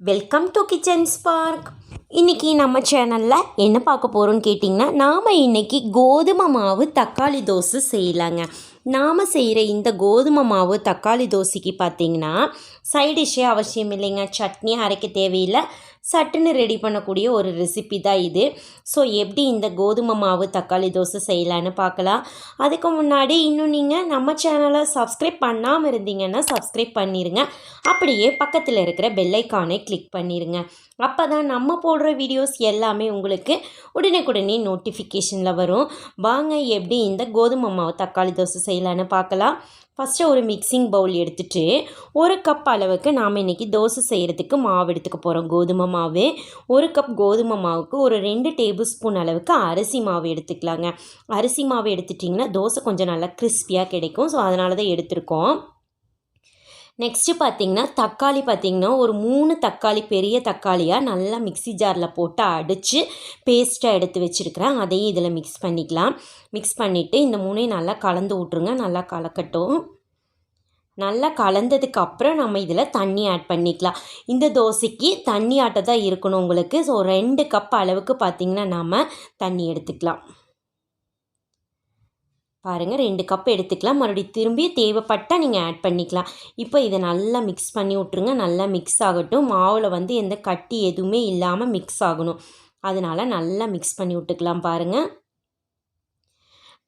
Welcome to kitchen spark. இன்றைக்கி நம்ம சேனலில் என்ன பார்க்க போகிறோன்னு கேட்டிங்கன்னா, நாம் இன்றைக்கி கோதுமை மாவு தக்காளி தோசை செய்யலாங்க. நாம் செய்கிற இந்த கோதுமை மாவு தக்காளி தோசைக்கு பார்த்திங்கன்னா சைடிஷ்ஷே அவசியம் இல்லைங்க. சட்னி அரைக்க தேவையில்லை, சட்டுன்னு ரெடி பண்ணக்கூடிய ஒரு ரெசிபி தான் இது. ஸோ எப்படி இந்த கோதுமை மாவு தக்காளி தோசை செய்யலான்னு பார்க்கலாம். அதுக்கு முன்னாடி இன்னும் நீங்கள் நம்ம சேனலை சப்ஸ்கிரைப் பண்ணாமல் இருந்தீங்கன்னா சப்ஸ்கிரைப் பண்ணிடுங்க. அப்படியே பக்கத்தில் இருக்கிற பெல் ஐக்கானை கிளிக் பண்ணிடுங்க. அப்போ தான் நம்ம போடுற வீடியோஸ் எல்லாமே உங்களுக்கு உடனே நோட்டிஃபிகேஷனில் வரும். வாங்க எப்படி இந்த கோதுமை மாவு தக்காளி தோசை செய்யலான்னு பார்க்கலாம். ஃபஸ்ட்டு ஒரு மிக்சிங் பவுல் எடுத்துகிட்டு ஒரு கப் அளவுக்கு நாம் இன்றைக்கி தோசை செய்கிறதுக்கு மாவு எடுத்துக்க போகிறோம். கோதுமை மாவு ஒரு கப் கோதுமை மாவுக்கு ஒரு 2 டேபிள் ஸ்பூன் அளவுக்கு அரிசி மாவு எடுத்துக்கலாங்க. அரிசி மாவு எடுத்துட்டிங்கன்னா தோசை கொஞ்சம் நல்லா கிறிஸ்பியாக கிடைக்கும். ஸோ அதனால தான் எடுத்துருக்கோம். நெக்ஸ்ட்டு பார்த்திங்கன்னா தக்காளி பார்த்திங்கன்னா ஒரு 3 தக்காளி பெரிய தக்காளியாக நல்லா மிக்ஸி ஜாரில் போட்டு அடித்து பேஸ்ட்டாக எடுத்து வச்சுருக்கிறேன். அதையும் இதில் மிக்ஸ் பண்ணிக்கலாம். மிக்ஸ் பண்ணிவிட்டு இந்த 3ஐயும் நல்லா கலந்து விட்ருங்க. நல்லா கலக்கட்டும். நல்லா கலந்ததுக்கப்புறம் நம்ம இதில் தண்ணி ஆட் பண்ணிக்கலாம். இந்த தோசைக்கு தண்ணி ஆட்ட தான் இருக்கணும் உங்களுக்கு. ஸோ 2 கப் அளவுக்கு பார்த்திங்கன்னா நாம் தண்ணி எடுத்துக்கலாம். பாருங்கள் 2 கப் எடுத்துக்கலாம். மறுபடியும் திரும்பி தேவைப்பட்டால் நீங்கள் ஆட் பண்ணிக்கலாம். இப்போ இதை நல்லா மிக்ஸ் பண்ணி விட்ருங்க. நல்லா மிக்ஸ் ஆகட்டும். மாவில் எந்த கட்டி எதுவுமே இல்லாமல் மிக்ஸ் ஆகணும். அதனால் நல்லா மிக்ஸ் பண்ணி விட்டுக்கலாம்.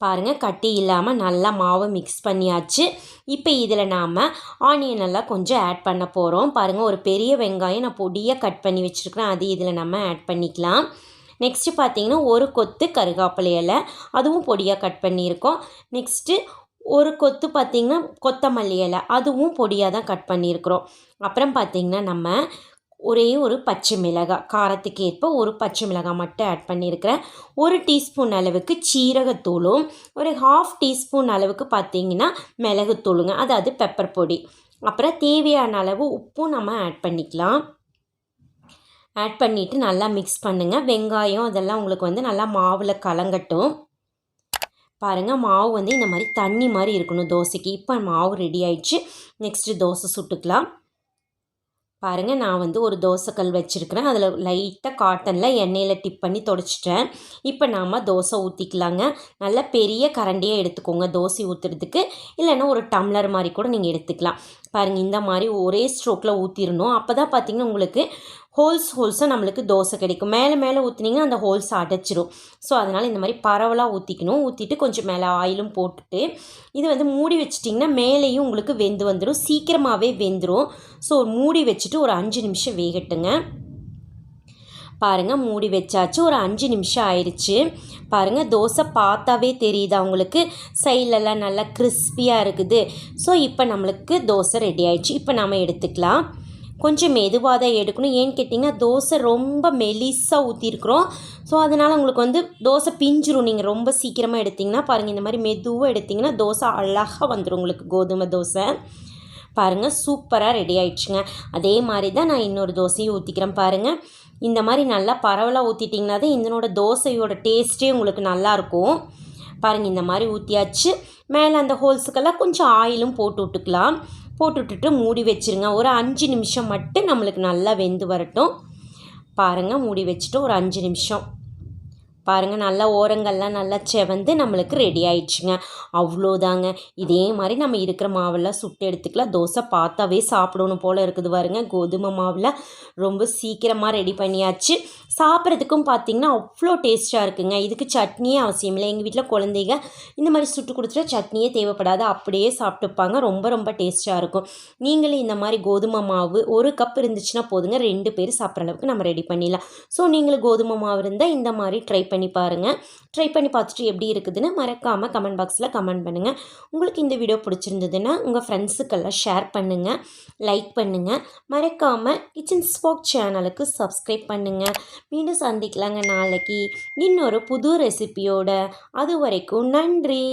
பாருங்கள் கட்டி இல்லாமல் நல்லா மாவை மிக்ஸ் பண்ணியாச்சு. இப்போ இதில் நாம் ஆனியன் எல்லாம் கொஞ்சம் ஆட் பண்ண போகிறோம். பாருங்கள் ஒரு பெரிய வெங்காயம் நான் பொடியாக கட் பண்ணி வச்சுருக்கிறேன். அது இதில் நம்ம ஆட் பண்ணிக்கலாம். நெக்ஸ்ட்டு பார்த்திங்கன்னா ஒரு கொத்து கருகாப்பிலை இலை, அதுவும் பொடியாக கட் பண்ணியிருக்கோம். நெக்ஸ்ட்டு ஒரு கொத்து பார்த்திங்கன்னா கொத்தமல்லி இலை, அதுவும் பொடியாக தான் கட் பண்ணியிருக்கிறோம். அப்புறம் பார்த்திங்கன்னா நம்ம ஒரே ஒரு பச்சை மிளகாய், காரத்துக்கு ஏற்ப ஒரு பச்சை மிளகாய் மட்டும் ஆட் பண்ணியிருக்கிறேன். 1 டீஸ்பூன் அளவுக்கு சீரகத்தூளும் ஒரு 1/2 டீஸ்பூன் அளவுக்கு பார்த்திங்கன்னா மிளகுத்தூளுங்க, அதாவது பெப்பர் பொடி. அப்புறம் தேவையான அளவு உப்பும் நம்ம ஆட் பண்ணிக்கலாம். ஆட் பண்ணிவிட்டு நல்லா மிக்ஸ் பண்ணுங்கள். வெங்காயம் அதெல்லாம் உங்களுக்கு நல்லா மாவில் கலங்கட்டும். பாருங்கள் மாவு இந்த மாதிரி தண்ணி மாதிரி இருக்கணும் தோசைக்கு. இப்போ மாவு ரெடி ஆயிடுச்சு. நெக்ஸ்ட்டு தோசை சுட்டுக்கலாம். பாருங்கள் நான் ஒரு தோசைக்கல் வச்சுருக்கிறேன். அதில் லைட்டாக காட்டனில் எண்ணெயில் டிப் பண்ணி தொடச்சிட்டேன். இப்போ நாம் தோசை ஊற்றிக்கலாங்க. நல்ல பெரிய கரண்டியாக எடுத்துக்கோங்க தோசை ஊற்றுறதுக்கு. இல்லைன்னா ஒரு டம்ளர் மாதிரி கூட நீங்கள் எடுத்துக்கலாம். பாருங்கள் இந்த மாதிரி ஒரே ஸ்ட்ரோக்கில் ஊற்றிடணும். அப்போ தான் பார்த்திங்கன்னா உங்களுக்கு ஹோல்ஸாக நம்மளுக்கு தோசை கிடைக்கும். மேலே ஊற்றினீங்கன்னா அந்த ஹோல்ஸ் அடைச்சிரும். ஸோ அதனால் இந்த மாதிரி பரவலாக ஊற்றிக்கணும். ஊற்றிட்டு கொஞ்சம் மேலே ஆயிலும் போட்டுட்டு இது மூடி வச்சிட்டிங்கன்னா மேலேயும் உங்களுக்கு வெந்து வந்துடும். சீக்கிரமாகவே வெந்துடும். ஸோ மூடி வச்சுட்டு ஒரு 5 நிமிஷம் வேகட்டுங்க. பாருங்கள் மூடி வச்சாச்சு. ஒரு 5 நிமிஷம் ஆயிடுச்சு. பாருங்கள் தோசை பார்த்தாவே தெரியுதா உங்களுக்கு, சைட்லலாம் நல்லா கிறிஸ்பியாக இருக்குது. ஸோ இப்போ நம்மளுக்கு தோசை ரெடி ஆயிடுச்சு. இப்போ நம்ம எடுத்துக்கலாம். கொஞ்சம் மெதுவாக தான் எடுக்கணும். ஏன்னு கேட்டிங்கன்னா தோசை ரொம்ப மெலிசாக ஊற்றிருக்கிறோம். ஸோ அதனால் உங்களுக்கு தோசை பிஞ்சிரும். நீங்கள் ரொம்ப சீக்கிரமாக எடுத்திங்கன்னா பாருங்கள் இந்த மாதிரி மெதுவாக எடுத்திங்கன்னா தோசை அழகாக வந்துடும் உங்களுக்கு கோதுமை தோசை. பாருங்கள் சூப்பராக ரெடி ஆயிடுச்சுங்க. அதே மாதிரி தான் நான் இன்னொரு தோசையும் ஊற்றிக்கிறேன். பாருங்கள் இந்த மாதிரி நல்லா பரவலாக ஊற்றிட்டிங்கன்னா தான் இதனோட தோசையோட டேஸ்ட்டே உங்களுக்கு நல்லாயிருக்கும். பாருங்கள் இந்த மாதிரி ஊற்றியாச்சு. மேலே அந்த ஹோல்ஸுக்கெல்லாம் கொஞ்சம் ஆயிலும் போட்டு விட்டுக்கலாம். போட்டு விட்டுட்டு மூடி வச்சுருங்க. ஒரு 5 நிமிஷம் மட்டும் நம்மளுக்கு நல்லா வெந்து வரட்டும். பாருங்கள் மூடி வச்சுட்டு ஒரு 5 நிமிஷம். பாருங்கள் நல்லா ஓரங்கள்லாம் நல்லா செவந்து நம்மளுக்கு ரெடி ஆயிடுச்சுங்க. அவ்வளோதாங்க. இதே மாதிரி நம்ம இருக்கிற மாவெல்லாம் சுட்டு எடுத்துக்கலாம். தோசை பார்த்தாவே சாப்பிடணும் போல் இருக்குது பாருங்க. கோதுமை மாவில் ரொம்ப சீக்கிரமாக ரெடி பண்ணியாச்சு. சாப்பிட்றதுக்கும் பார்த்திங்கன்னா அவ்வளோ டேஸ்ட்டாக இருக்குங்க. இதுக்கு சட்னியே அவசியம் இல்லை. எங்கள் வீட்டில் குழந்தைங்க இந்த மாதிரி சுட்டு கொடுத்துட்டா சட்னியே தேவைப்படாது, அப்படியே சாப்பிட்டுப்பாங்க. ரொம்ப டேஸ்ட்டாக இருக்கும். நீங்களே இந்த மாதிரி கோதுமை மாவு 1 கப் இருந்துச்சுன்னா போதுங்க, 2 பேர் சாப்பிட்ற அளவுக்கு நம்ம ரெடி பண்ணிடலாம். ஸோ நீங்களும் கோதுமை மாவு இருந்தால் இந்த மாதிரி ட்ரை பண்ணி பாருங்கள். ட்ரை பண்ணி பார்த்துட்டு எப்படி இருக்குதுன்னு மறக்காமல் கமெண்ட் பாக்ஸில் கமெண்ட் பண்ணுங்கள். உங்களுக்கு இந்த வீடியோ பிடிச்சிருந்ததுன்னா உங்கள் ஃப்ரெண்ட்ஸுக்கெல்லாம் ஷேர் பண்ணுங்கள், லைக் பண்ணுங்கள். மறக்காமல் கிச்சன் ஸ்பார்க் சேனலுக்கு சப்ஸ்கிரைப் பண்ணுங்கள். மீண்டும் சந்திக்கலாங்க நாளைக்கு இன்னொரு புது ரெசிபியோட. அது வரைக்கும் நன்றி.